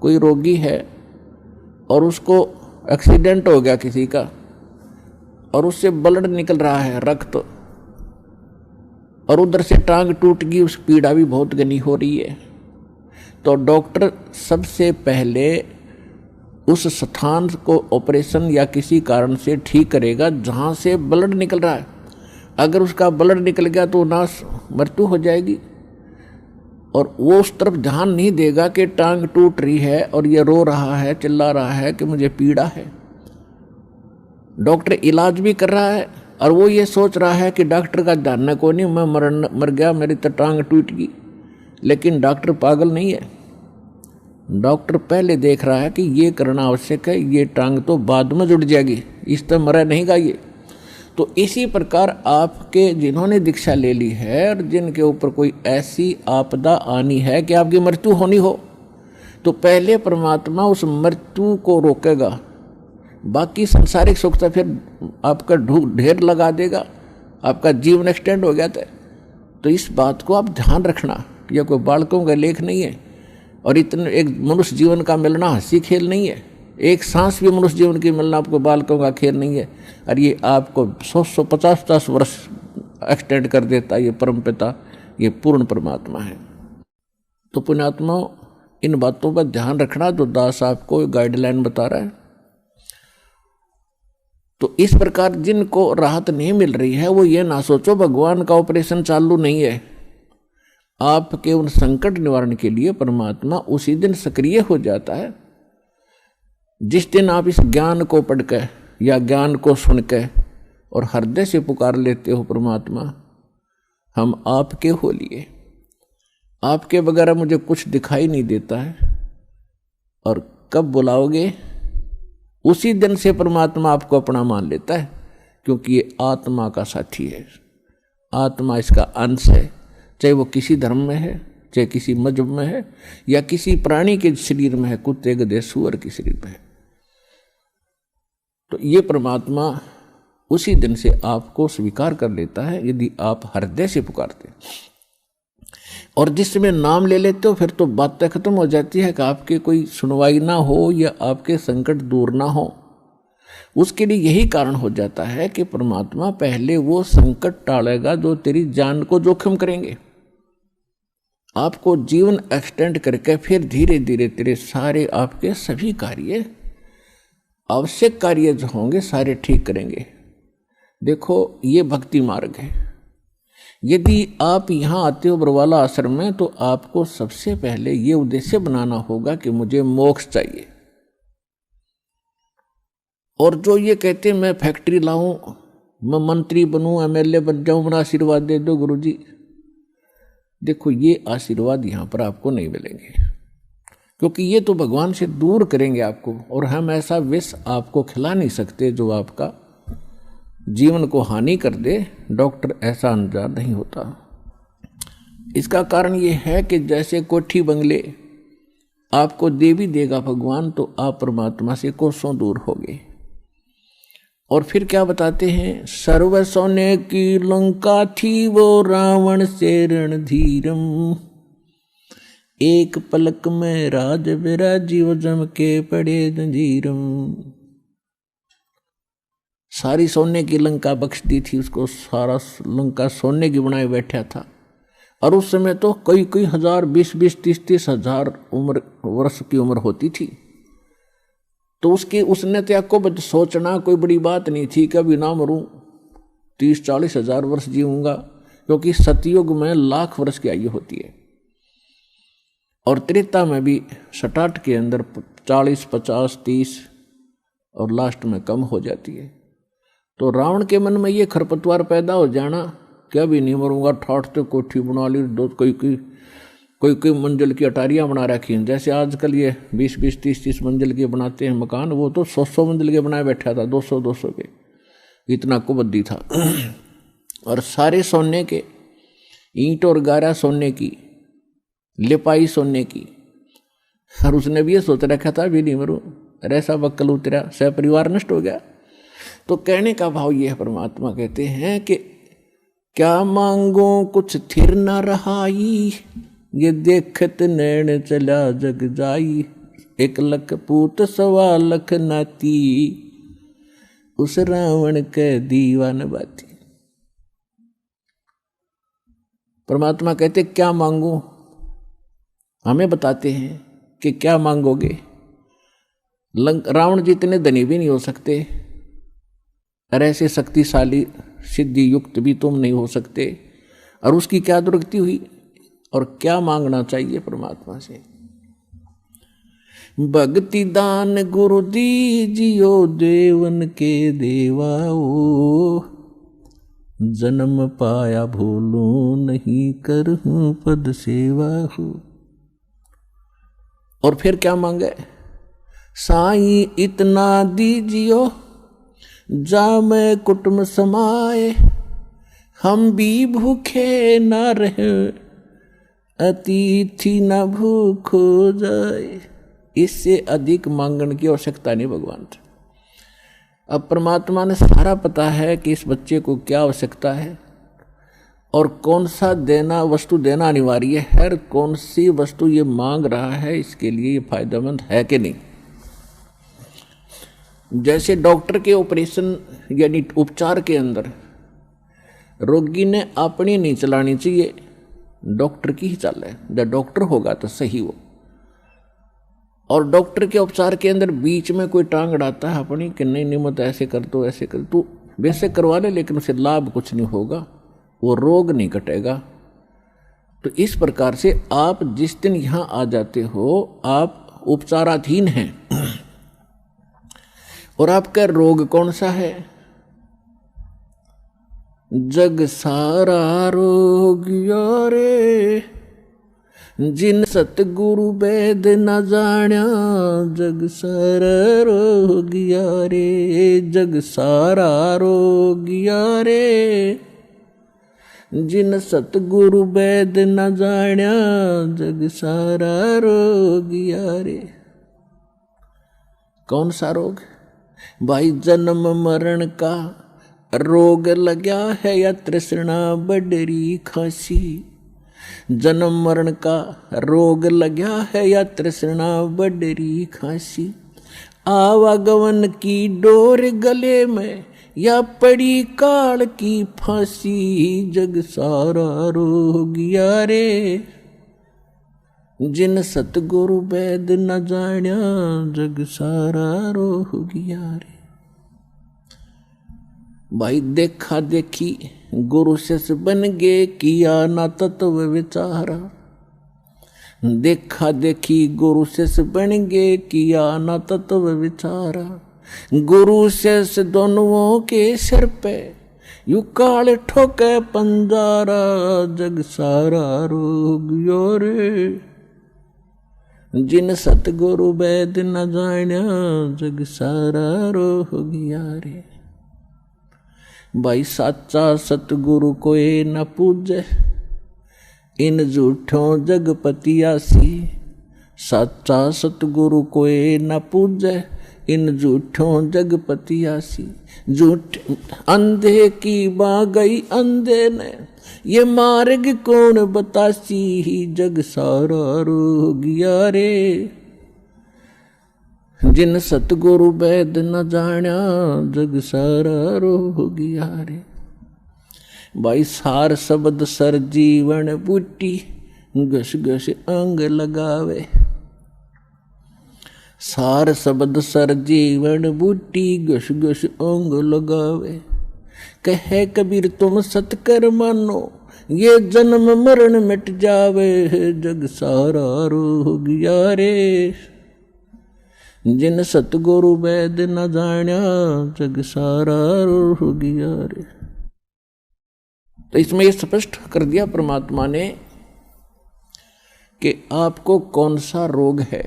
कोई रोगी है और उसको एक्सीडेंट हो गया किसी का और उससे ब्लड निकल रहा है, रक्त, और उधर से टांग टूट गई, उस पीड़ा भी बहुत घनी हो रही है, तो डॉक्टर सबसे पहले उस स्थान को ऑपरेशन या किसी कारण से ठीक करेगा जहाँ से ब्लड निकल रहा है। अगर उसका ब्लड निकल गया तो नाश मृत्यु हो जाएगी, और वो उस तरफ ध्यान नहीं देगा कि टांग टूट रही है और ये रो रहा है, चिल्ला रहा है कि मुझे पीड़ा है। डॉक्टर इलाज भी कर रहा है और वो ये सोच रहा है कि डॉक्टर का जानना को नहीं, मैं मर गया, मेरी तो टांग टूट गई। लेकिन डॉक्टर पागल नहीं है, डॉक्टर पहले देख रहा है कि ये करना आवश्यक है, ये टांग तो बाद में जुड़ जाएगी, इस तरह मरा नहीं गा ये। तो इसी प्रकार आपके जिन्होंने दीक्षा ले ली है और जिनके ऊपर कोई ऐसी आपदा आनी है कि आपकी मृत्यु होनी हो, तो पहले परमात्मा उस मृत्यु को रोकेगा, बाकी संसारिक सुख तो फिर आपका ढेर लगा देगा, आपका जीवन एक्सटेंड हो गया था। तो इस बात को आप ध्यान रखना, यह कोई बालकों का लेख नहीं है, और इतने एक मनुष्य जीवन का मिलना हंसी खेल नहीं है, एक सांस भी मनुष्य जीवन की मिलना आपको बालकों का खेल नहीं है, और ये आपको 100-150 वर्ष एक्सटेंड कर देता है ये परमपिता, ये पूर्ण परमात्मा है। तो पुण्यात्मा, इन बातों पर ध्यान रखना जो दास आपको गाइडलाइन बता रहा है। तो इस प्रकार जिनको राहत नहीं मिल रही है वो ये ना सोचो भगवान का ऑपरेशन चालू नहीं है। आपके उन संकट निवारण के लिए परमात्मा उसी दिन सक्रिय हो जाता है जिस दिन आप इस ज्ञान को पढ़कर या ज्ञान को सुनकर और हृदय से पुकार लेते हो, परमात्मा हम आपके हो लिए, आपके बगैर मुझे कुछ दिखाई नहीं देता है, और कब बुलाओगे उसी दिन से परमात्मा आपको अपना मान लेता है, क्योंकि ये आत्मा का साथी है, आत्मा इसका अंश है, चाहे वो किसी धर्म में है, चाहे किसी मजहब में है, या किसी प्राणी के शरीर में है, कुत्ते गधे सूअर के शरीर में है। तो ये परमात्मा उसी दिन से आपको स्वीकार कर लेता है यदि आप हृदय से पुकारते, और जिस समय नाम ले लेते हो फिर तो बातें खत्म हो जाती है कि आपके कोई सुनवाई ना हो या आपके संकट दूर ना हो। उसके लिए यही कारण हो जाता है कि परमात्मा पहले वो संकट टालेगा जो तेरी जान को जोखिम करेंगे, आपको जीवन एक्सटेंड करके फिर धीरे धीरे तेरे सारे आपके सभी कार्य, आवश्यक कार्य जो होंगे सारे ठीक करेंगे। देखो ये भक्ति मार्ग है। यदि आप यहाँ आते हो बरवाला आश्रम में तो आपको सबसे पहले ये उद्देश्य बनाना होगा कि मुझे मोक्ष चाहिए। और जो ये कहते मैं फैक्ट्री लाऊं, मैं मंत्री बनूं, एमएलए बन जाऊं, मेरा आशीर्वाद दे दो गुरुजी, देखो ये आशीर्वाद यहाँ पर आपको नहीं मिलेंगे, क्योंकि ये तो भगवान से दूर करेंगे आपको, और हम ऐसा विष आपको खिला नहीं सकते जो आपका जीवन को हानि कर दे। डॉक्टर ऐसा अनजान नहीं होता। इसका कारण ये है कि जैसे कोठी बंगले आपको दे भी देगा भगवान, तो आप परमात्मा से कोसों दूर होगे। और फिर क्या बताते हैं, सर्व सोने की लंका थी वो रावण से रणधीरम, एक पलक में राज विराजीव जम के पड़े जंजीरम। सारी सोने की लंका बख्श दी थी उसको, सारा लंका सोने की बनाए बैठा था, और उस समय तो कई हजार, 20-20, 30-30 हजार वर्ष की उम्र होती थी। तो उसने तो आपको सोचना कोई बड़ी बात नहीं थी, कभी ना मरूं, 30-40 हजार वर्ष जीऊंगा, क्योंकि सतयुग में लाख वर्ष की आयु होती है, और त्रेता में भी 67 के अंदर 40, 50, 30 और लास्ट में कम हो जाती है। तो रावण के मन में ये खरपतवार पैदा हो जाना, क्या भी नहीं मरूंगा, ठाठ तो कोठी बना ली, दो कोई मंजिल की अटारियाँ बना रखी हैं। जैसे आजकल ये 20-20, 30-30 मंजिल के बनाते हैं मकान, वो तो 100 मंजिल के बनाए बैठा था, 200 के, इतना कुबद्दी था। और सारे सोने के, ईंट और गारा सोने की, लिपाई सोने की, और उसने भी ये सोच रखा था भी नहीं मरूं, ऐसा बक्कल उतरा, सह परिवार नष्ट हो गया। तो कहने का भाव ये है, परमात्मा कहते हैं कि क्या मांगो कुछ थिर न रहाई, ये देखत नैन चला जग जाई। एक लख पूत सवा लख नाती, उस रावण के दीवान बाती। परमात्मा कहते क्या मांगू, हमें बताते हैं कि क्या मांगोगे। रावण जितने धनी भी नहीं हो सकते और ऐसे शक्तिशाली सिद्धि युक्त भी तुम नहीं हो सकते, और उसकी क्या दुर्गति हुई और क्या मांगना चाहिए परमात्मा से। भक्ति दान गुरु दीजियो देवन के देवाओ, जन्म पाया भूलू नहीं करहूं पद सेवा हो। और फिर क्या मांगे, साईं इतना दीजियो जा मैं कुटुंब समाए, हम भी भूखे न रहे अतिथि न भूख हो जाए। इससे अधिक मांगने की आवश्यकता नहीं भगवान से। अब परमात्मा ने सारा पता है कि इस बच्चे को क्या आवश्यकता है और कौन सा देना वस्तु देना अनिवार्य है, और कौन सी वस्तु ये मांग रहा है इसके लिए ये फायदेमंद है कि नहीं। जैसे डॉक्टर के ऑपरेशन यानी उपचार के अंदर रोगी ने अपनी नहीं चलानी चाहिए, डॉक्टर की ही चले, जब डॉक्टर होगा तो सही हो। और डॉक्टर के उपचार के अंदर बीच में कोई टांग अड़ाता है अपनी कि नहीं नहीं मत ऐसे कर दो ऐसे कर, तू वैसे करवा ले लेकिन उसे लाभ कुछ नहीं होगा, वो रोग नहीं कटेगा। तो इस प्रकार से आप जिस दिन यहाँ आ जाते हो आप उपचाराधीन हैं, और आपका रोग कौन सा है, जग सारा रोग यारे, जिन सतगुरु वेद न जाण्या, जग सारा रोग यारे, जग सारा रोग यारे, जिन सतगुरु वेद न जाण्या, जग सारा रोग यारे। कौन सा रोग भाई, जन्म मरण का रोग लग्या है या तृष्णा बडरी खांसी, जन्म मरण का रोग लग्या है या तृष्णा बडरी खांसी, आवागमन की डोर गले में या पड़ी काल की फांसी, जग सारा रोग यारे, जिन सतगुरु वेद न जाण्या, जग सारा रोग यारे। भाई देखा देखी गुरु शिष्य बन गे, किया ना तत्व विचारा, देखा देखी गुरु शिष्य बन गे, किया ना तत्व विचारा, गुरु शिष्य दोनों के सिर पे यू काल ठोके पंजारा, जग सारा रोग यारे, जिन सतगुरु वेद न जाण्या, जग सारा रोग यारे। भाई साचा सतगुरु कोई न पूजे, इन झूठों जगपतियासी, साचा सतगुरु कोई न पूजे, इन झूठों जगपतियासी, झूठ अंधे की बाँ गई अंधे ने, ये मार्ग कौन बतासी, जग सारा रोग यारे, जिन सतगुरु वेद न जाण्या, जग सारा रोग यारे। भाई सार शब्द सर जीवन बूटी, घस घस अंग लगावे, सार शब्द सर जीवन बूटी, घस घस अंग लगावे, कहे कबीर तुम सतकर मानो, ये जन्म मरण मिट जावे, जग सारा रोग यारे, जिन सतगुरु वेद न जाण्या, जग सारा रोग यारे। तो इसमें ये स्पष्ट कर दिया परमात्मा ने कि आपको कौन सा रोग है।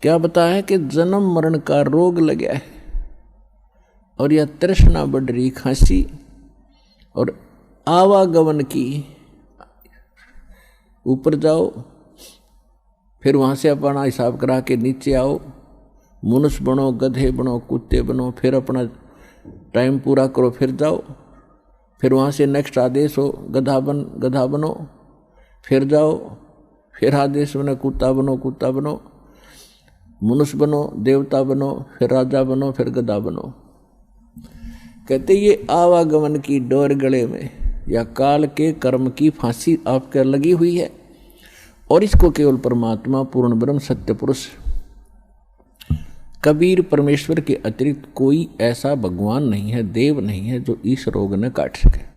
क्या बताया कि जन्म मरण का रोग लगा है, और यह तृष्णा बढ़ रही खांसी, और आवागमन की, ऊपर जाओ फिर वहाँ से अपना हिसाब करा के नीचे आओ, मनुष्य बनो, गधे बनो, कुत्ते बनो, फिर अपना टाइम पूरा करो, फिर जाओ, फिर वहाँ से नेक्स्ट आदेश हो गधा बनो, फिर जाओ, फिर आदेश बनो कुत्ता बनो, मनुष्य बनो, देवता बनो, फिर राजा बनो, फिर गधा बनो। कहते ये आवागमन की डोर गले में या काल के कर्म की फांसी आपके लगी हुई है, और इसको केवल परमात्मा पूर्ण ब्रह्म सत्य पुरुष कबीर परमेश्वर के अतिरिक्त कोई ऐसा भगवान नहीं है, देव नहीं है जो इस रोग न काट सके।